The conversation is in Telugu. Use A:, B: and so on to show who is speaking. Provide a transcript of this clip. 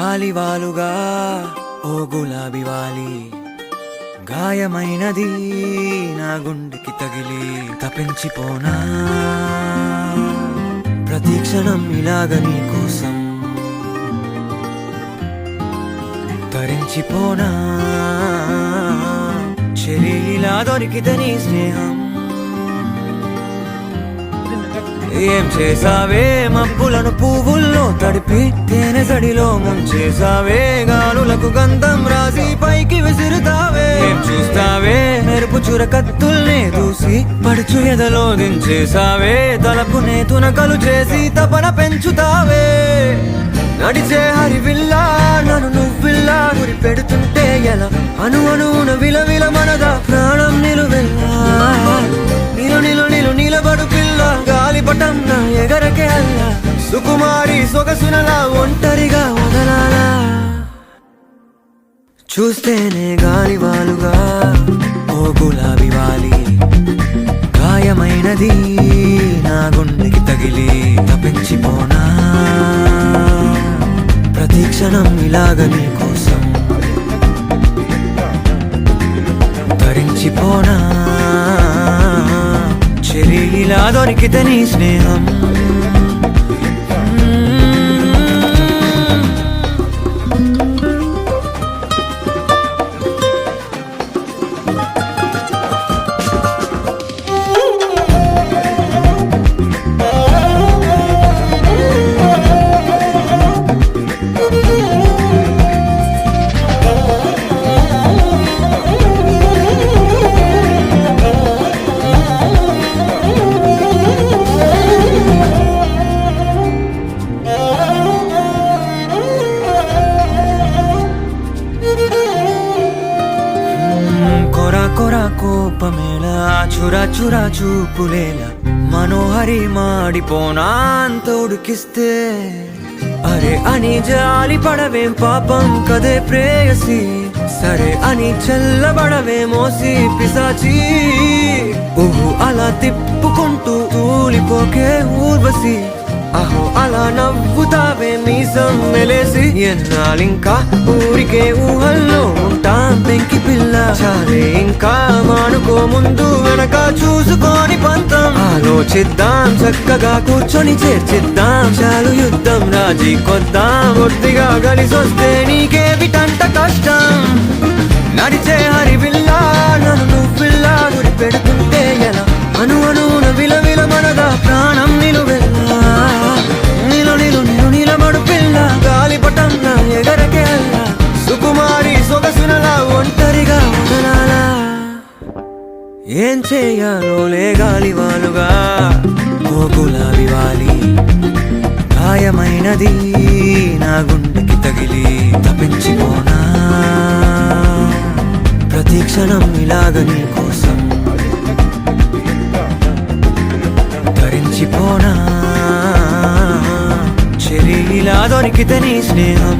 A: గాలివాలుగా ఓ గులాబీ వాలి గాయమైనది నా గుండెకి తగిలి తపించిపోనా ప్రతిక్షణం ఇలాగ నీ కోసం తరించిపోనా చెలి ఇలా దొరికితే నీ స్నేహం ఏం చేసావే మబ్బులను పువ్వుల్లో తడిపి తేనె సడిలో ముంచేసావే గాలులకు గంధం రాసి పైకి విసురుతావే ఏం చూస్తావే మెరుపు చురకత్తుల్నే దూసి పడుచు ఎదలో దించేసావే తలపునే తునకలు చేసి తపన పెంచుతావే నడిచే హరివిల్లా నన్ను నువ్విల్లా గురి పెడుతుంటే ఎలా అను అనువున విలవిల మనదా ప్రాణం నిలువెల్లా నిలు నిలు నిలు నిలబడు పిల్ల గాలిపటం నా ఎగరకే అల్లా సుకుమారి సొగసునలా ఒంటరిగా వదలాలా చూస్తేనే గాలివాలుగా ఓ గులాబీ వాలి గాయమైనది నా గుండెకి తగిలి తపించిపోనా ప్రతిక్షణం ఇలాగ నీ కోసం తరించిపోనా చెలి ఇలా దొరికితే నీ స్నేహం కోపమేలా చురా చురా చూపులేలా మనోహరి మాడిపోనా అంత ఉడికిస్తే అరే అని జాలి పడవేం పాపం కదే ప్రేయసి సరే అని చల్లబడవే మోసి పిశాచి ఊహు అలా తిప్పుకుంటూ తూలిపోకే ఊర్వశి అహో అలా నవ్వుతావే మీసం మెలేసి ఎన్నాళ్ళింకా ఊరికే ఊహల్లో ఉంటాం పెంకి పిల్ల చాలే ఇంకా మానుకో ముందు వెనక చూసుకొని పంతం ఆలోచిద్దాం చక్కగా కూర్చొని చేర్చిద్దాం చాలు యుద్ధం రాజీ కొద్దాం ఒడ్డిగా కలిసొస్తే నీకే విటంట కష్టం నడిచే హరివిల్లా నన్ను నువ్విల్లా గురి పెడుతుంటే ఎలా అను అనున విలవిల మనదా ప్రాణం నిలువెల్లా నిలు నిలు నిలు నిలబడు పిల్ల గాలిపటం నా ఎగరకే అల్లా సుకుమారి సొగసునలా ఒంటరిగా వదలాలా ఏం చేయాలో లే గాలివాలుగా ఓ గులాబీ వాలి గాయమైనది నా గుండెకి తగిలి తపించిపోనా ప్రతిక్షణం ఇలాగ నీ కోసం తరించిపోనా చెలి ఇలా దొరికితే నీ స్నేహం